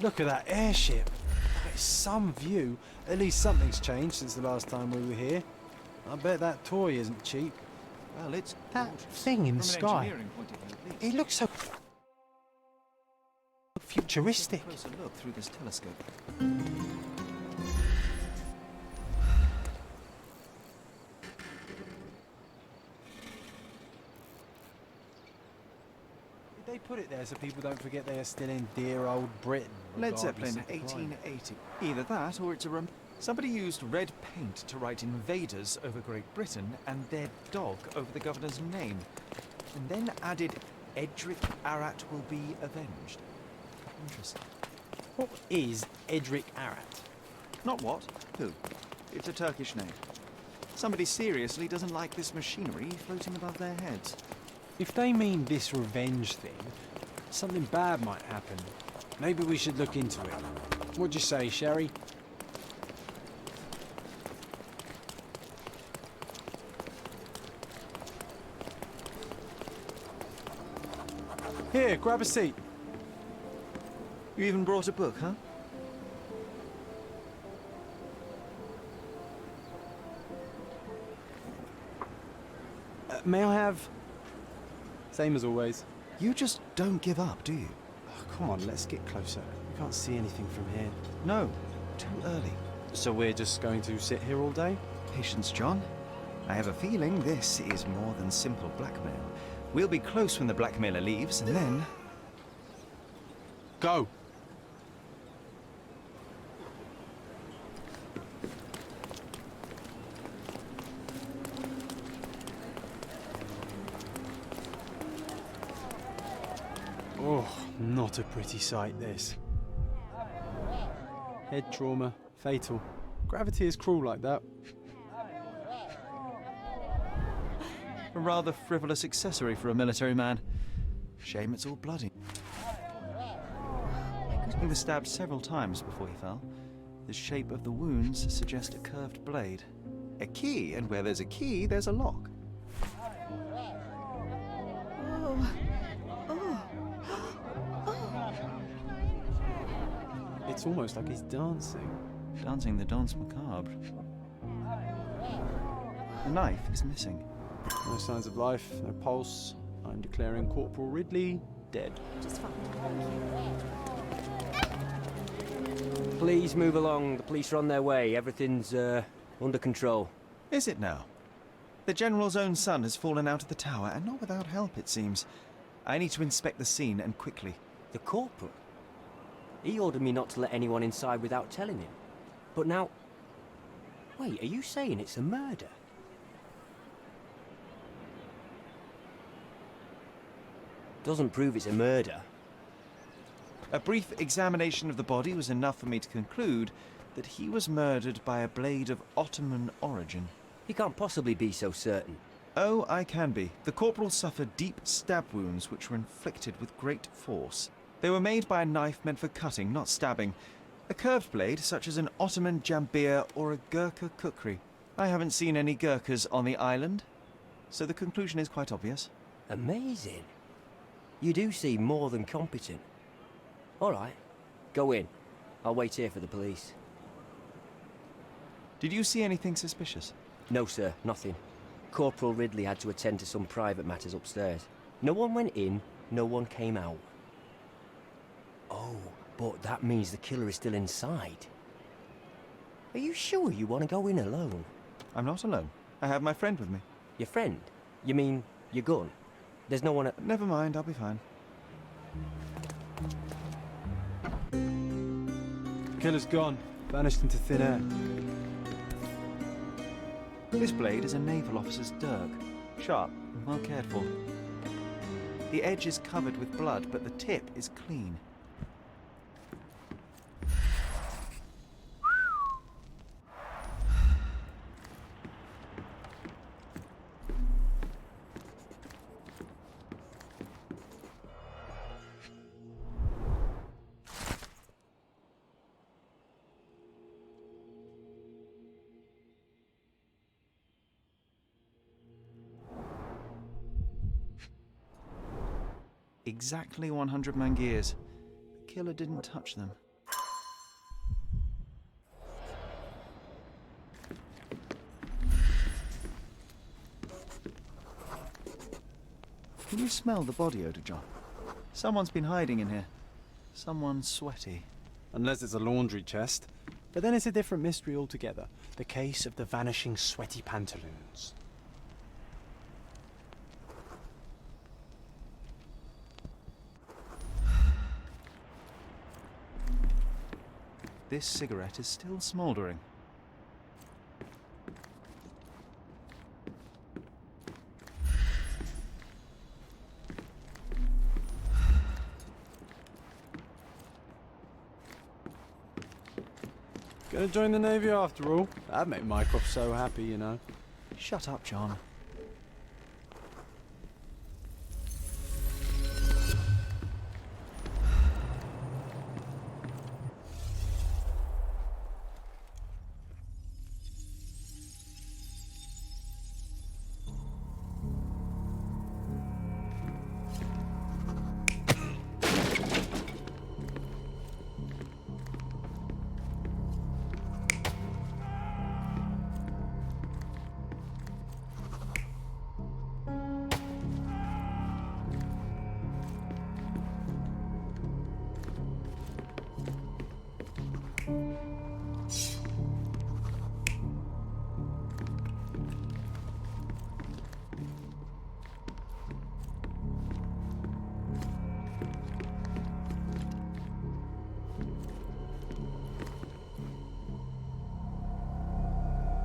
Look at that airship. It's some view. At least something's changed since the last time we were here. I bet that toy isn't cheap. Well, it's That gorgeous. thing in the From an sky. engineering point of view, at least. It looks so futuristic. Take a closer look through this telescope. Did they put it there so people don't forget they are still in dear old Britain? Led regardless Zeppelin, of the climate? 1880. Either that, or it's a somebody used red paint to write invaders over Great Britain and their dog over the governor's name, and then added Edric Arat will be avenged. Interesting. What is Edric Arat? Not what? Who? It's a Turkish name. Somebody seriously doesn't like this machinery floating above their heads. If they mean this revenge thing, something bad might happen. Maybe we should look into it. What'd you say, Sherry? Here, grab a seat. You even brought a book, huh? May I have... Same as always. You just don't give up, do you? Oh, come on, let's get closer. We can't see anything from here. No, too early. So we're just going to sit here all day? Patience, John. I have a feeling this is more than simple blackmail. We'll be close when the blackmailer leaves, and then... Go! Oh, not a pretty sight, this. Head trauma, fatal. Gravity is cruel like that. A rather frivolous accessory for a military man. Shame it's all bloody. He was stabbed several times before he fell. The shape of the wounds suggest a curved blade. A key, and where there's a key, there's a lock. It's almost like he's dancing. Dancing the danse macabre. The knife is missing. No signs of life, no pulse. I'm declaring Corporal Ridley dead. Please move along. The police are on their way. Everything's under control. Is it now? The General's own son has fallen out of the tower, and not without help, it seems. I need to inspect the scene, and quickly. The corporal? He ordered me not to let anyone inside without telling him. But now... Wait, are you saying it's a murder? Doesn't prove it's a murder. A brief examination of the body was enough for me to conclude that he was murdered by a blade of Ottoman origin. You can't possibly be so certain. Oh, I can be. The corporal suffered deep stab wounds which were inflicted with great force. They were made by a knife meant for cutting, not stabbing. A curved blade, such as an Ottoman jambir or a Gurkha kukri. I haven't seen any Gurkhas on the island, so the conclusion is quite obvious. Amazing. You do seem more than competent. All right, go in. I'll wait here for the police. Did you see anything suspicious? No, sir, nothing. Corporal Ridley had to attend to some private matters upstairs. No one went in, no one came out. Oh, but that means the killer is still inside. Are you sure you want to go in alone? I'm not alone. I have my friend with me. Your friend? You mean your gun? ThereThere's no one at... Never mind, I'll be fine. Killer's gone. Vanished into thin air. This blade is a naval officer's dirk. Sharp and well cared for. The edge is covered with blood, but the tip is clean. Exactly 100 mangears. The killer didn't touch them. Can you smell the body odor, John? Someone's been hiding in here. Someone sweaty. Unless it's a laundry chest. But then it's a different mystery altogether. The case of the vanishing sweaty pantaloons. This cigarette is still smouldering. Gonna join the Navy after all. That'd make Mycroft so happy, you know. Shut up, John.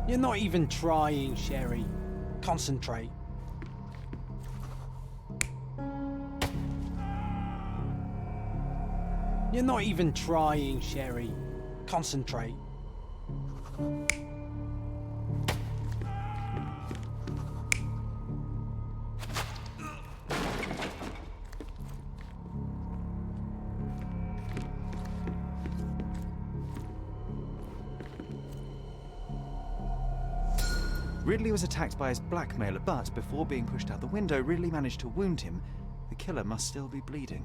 You're not even trying, Sherry. Concentrate. You're not even trying, Sherry. Concentrate. Ridley was attacked by his blackmailer, but before being pushed out the window, Ridley managed to wound him. The killer must still be bleeding.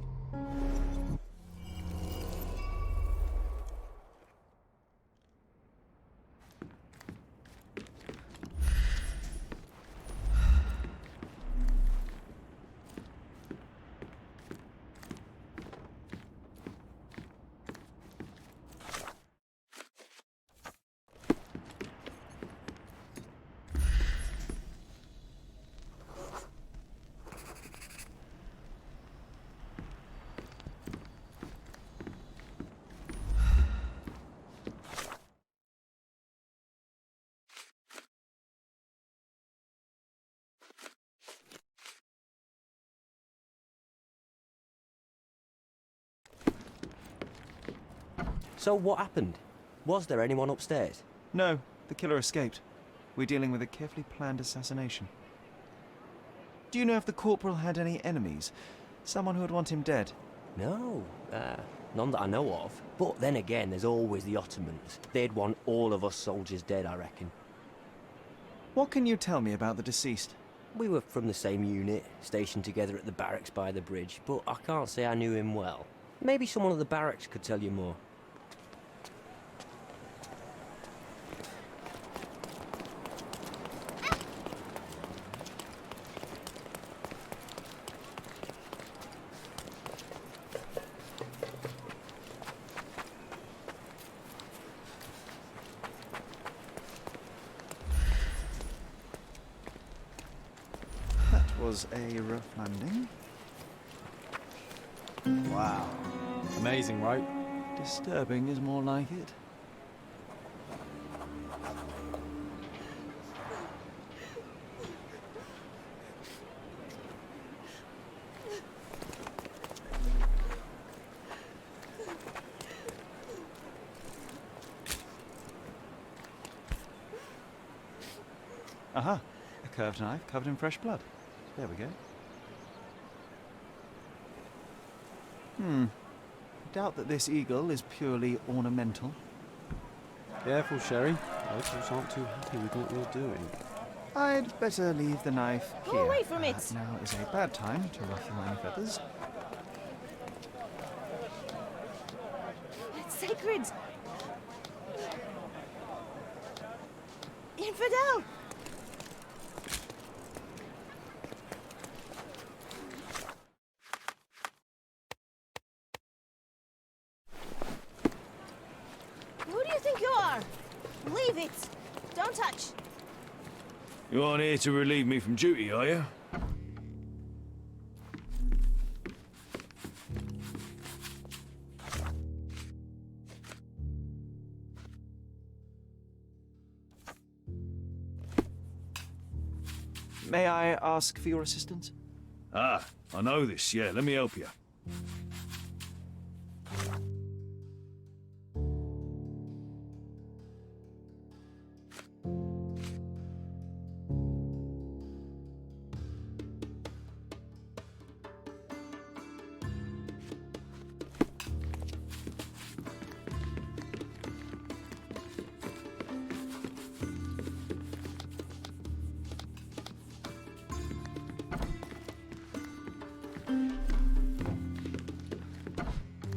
So what happened? Was there anyone upstairs? No, the killer escaped. We're dealing with a carefully planned assassination. Do you know if the corporal had any enemies? Someone who would want him dead? No, none that I know of. But then again, there's always the Ottomans. They'd want all of us soldiers dead, I reckon. What can you tell me about the deceased? We were from the same unit, stationed together at the barracks by the bridge, but I can't say I knew him well. Maybe someone at the barracks could tell you more. Was a rough landing. Wow. Amazing, right? Disturbing is more like it. Aha! A curved knife covered in fresh blood. There we go. I doubt that this eagle is purely ornamental. Careful, Sherry. Locals aren't too happy with what you're doing. I'd better leave the knife Go here. away from it. Now is a bad time to ruffle any feathers. It's sacred. Infidel. I think you are. Leave it. Don't touch. You aren't here to relieve me from duty, are you? May I ask for your assistance? Ah, I know this, yeah. Let me help you.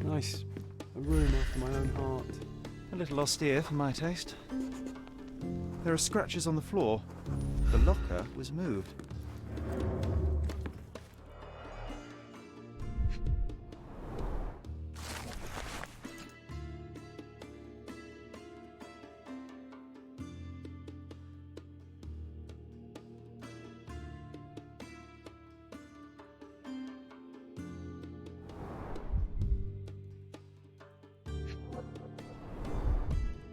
Nice. A room after my own heart. A little austere for my taste. There are scratches on the floor. The locker was moved.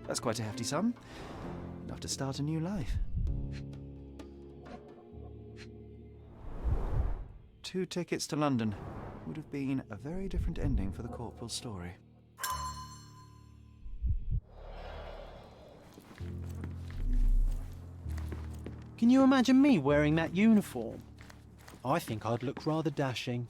That's quite a hefty sum. Enough to start a new life. 2 tickets to London. Would have been a very different ending for the Corporal's story. Can you imagine me wearing that uniform? I think I'd look rather dashing.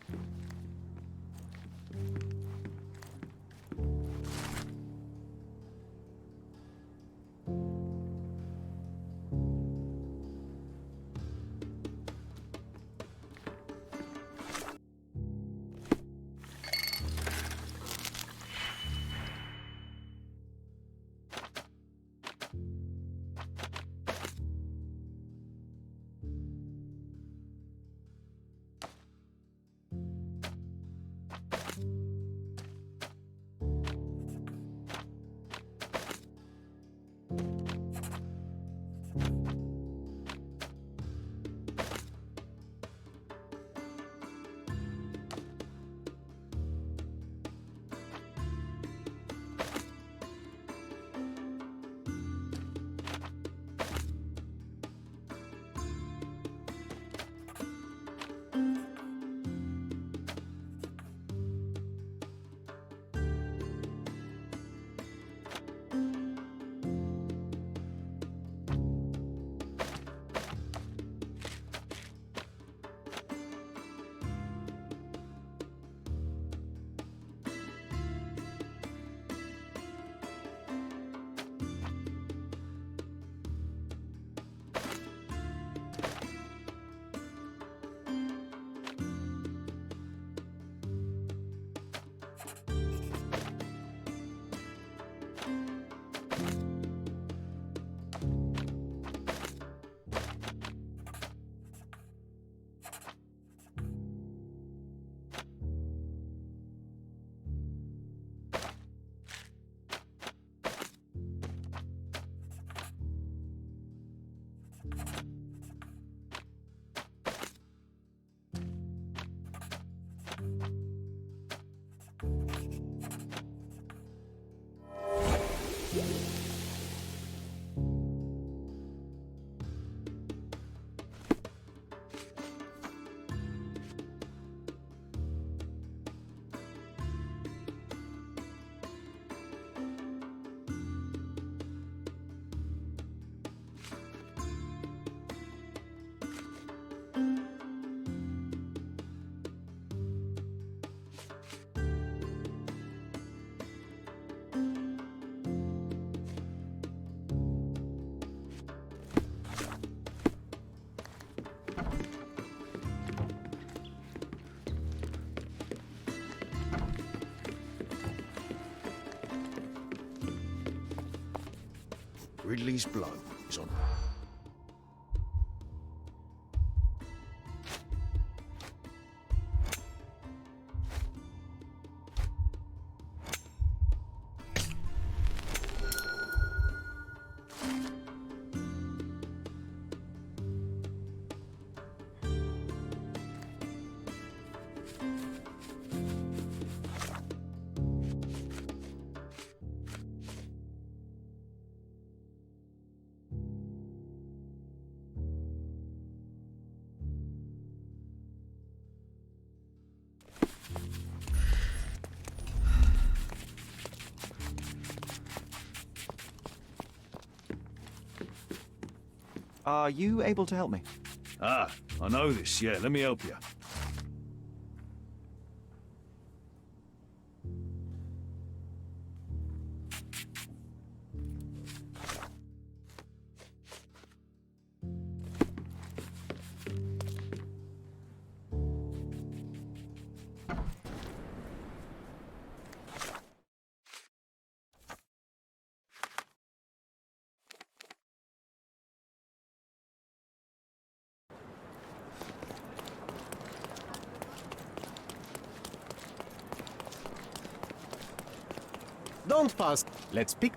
Ridley's blow is on. Are you able to help me? Ah, I know this, yeah, let me help you. Don't pass. Let's pick.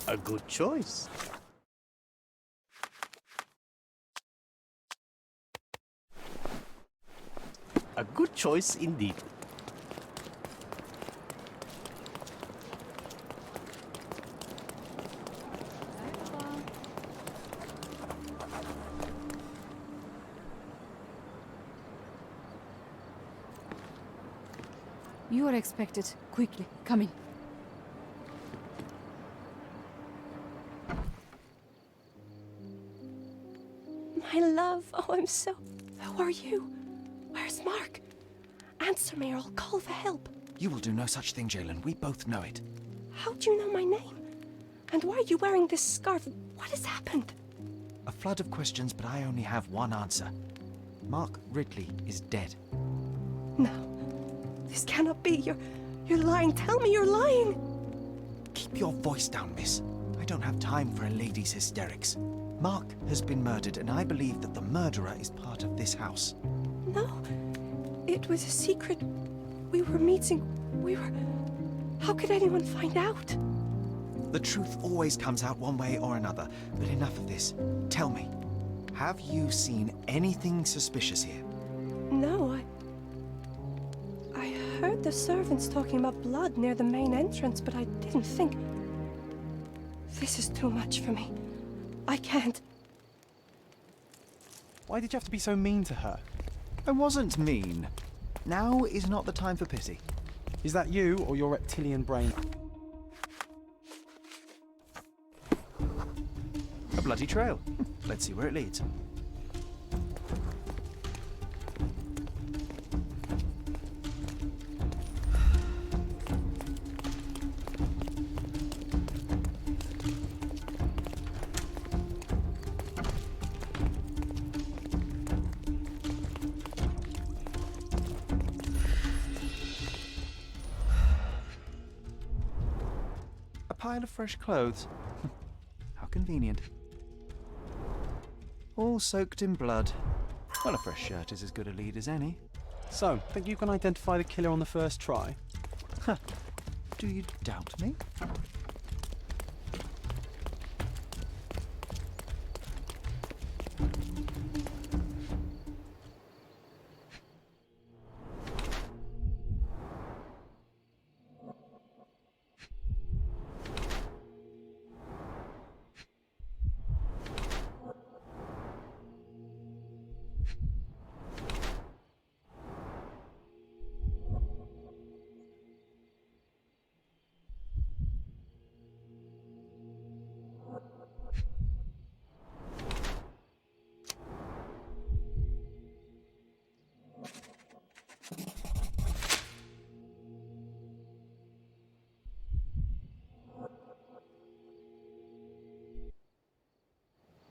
A good choice. A good choice indeed. You are expected. Quickly, come in. My love, oh, I'm so... Who are you? Where's Mark? Answer me or I'll call for help. You will do no such thing, Jalen. We both know it. How do you know my name? And why are you wearing this scarf? What has happened? A flood of questions, but I only have one answer. Mark Ridley is dead. No, this cannot be. You're lying. Tell me you're lying. Keep your voice down, miss. I don't have time for a lady's hysterics. Mark has been murdered, and I believe that the murderer is part of this house. No, it was a secret. We were meeting. How could anyone find out? The truth always comes out one way or another, but enough of this. Tell me, have you seen anything suspicious here? No, I heard the servants talking about blood near the main entrance, but I didn't think... This is too much for me. I can't. Why did you have to be so mean to her? I wasn't mean. Now is not the time for pity. Is that you or your reptilian brain? A bloody trail. Let's see where it leads. A pile of fresh clothes. How convenient. All soaked in blood. Well, a fresh shirt is as good a lead as any. So, think you can identify the killer on the first try? Do you doubt me?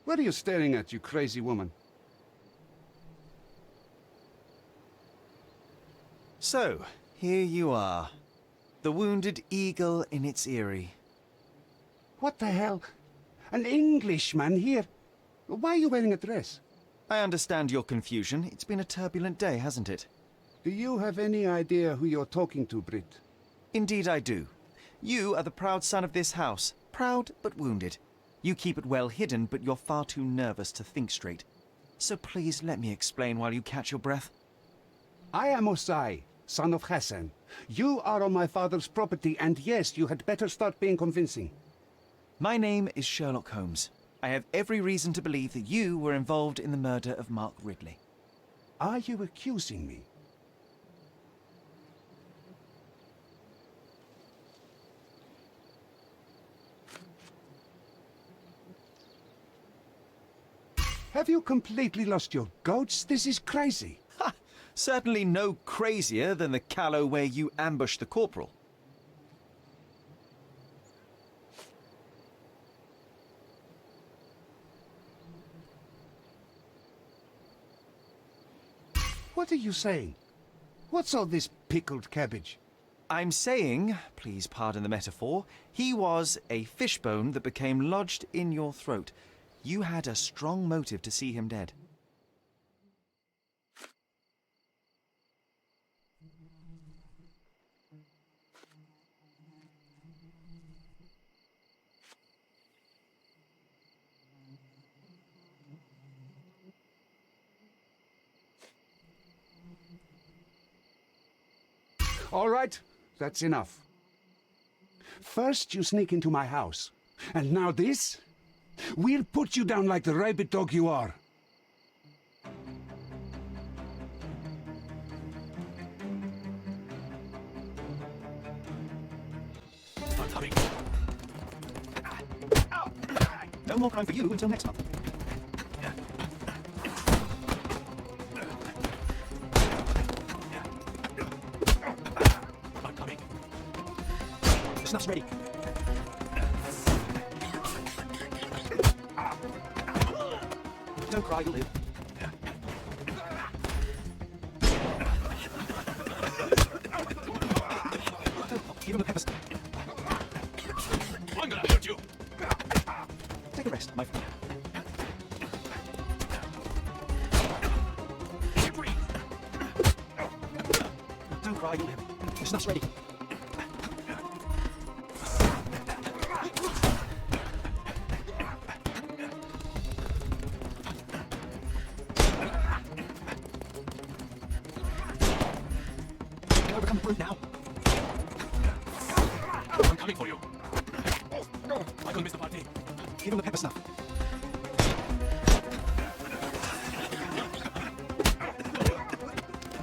What are you staring at, you crazy woman? So, here you are. The wounded eagle in its eyrie. What the hell? An Englishman here? Why are you wearing a dress? I understand your confusion. It's been a turbulent day, hasn't it? Do you have any idea who you're talking to, Brit? Indeed I do. You are the proud son of this house. Proud, but wounded. You keep it well hidden, but you're far too nervous to think straight. So please let me explain while you catch your breath. I am Osai, son of Hassan. You are on my father's property, and yes, you had better start being convincing. My name is Sherlock Holmes. I have every reason to believe that you were involved in the murder of Mark Ridley. Are you accusing me? Have you completely lost your goats? This is crazy. Ha! Certainly no crazier than the callow where you ambushed the corporal. What are you saying? What's all this pickled cabbage? I'm saying, please pardon the metaphor, he was a fishbone that became lodged in your throat. You had a strong motive to see him dead. All right, that's enough. First you sneak into my house, and now this? We'll put you down like the rabid dog you are. I'm coming. No more crime for you until next month. I'm coming. The snuff's ready. Don't cry, you'll live. Give him the peppers. I'm gonna hurt you! Take a rest, my friend. Don't cry, you'll live. The snuff's ready. Overcome the brute now. I'm coming for you. I could miss the party. Give him the pepper snuff.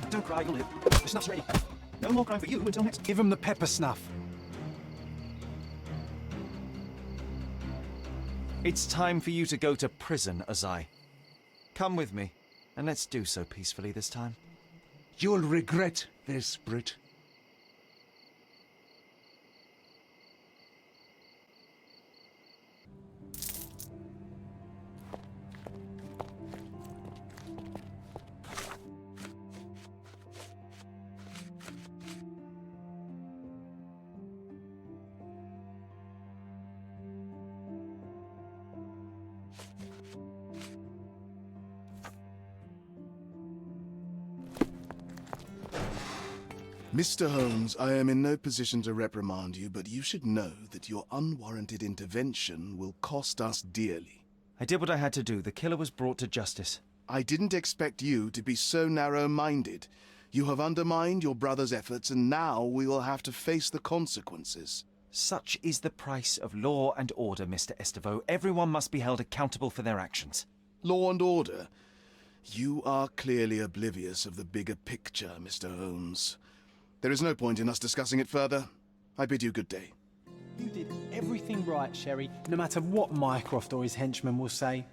Don't cry, you'll live. The snuff's ready. No more crime for you until next. Give him the pepper snuff. It's time for you to go to prison, Azai. Come with me, and let's do so peacefully this time. You'll regret this, Brit. Mr. Holmes, I am in no position to reprimand you, but you should know that your unwarranted intervention will cost us dearly. I did what I had to do. The killer was brought to justice. I didn't expect you to be so narrow-minded. You have undermined your brother's efforts, and now we will have to face the consequences. Such is the price of law and order, Mr. Estevaux. Everyone must be held accountable for their actions. Law and order? You are clearly oblivious of the bigger picture, Mr. Holmes. There is no point in us discussing it further. I bid you good day. You did everything right, Sherry, no matter what Mycroft or his henchmen will say.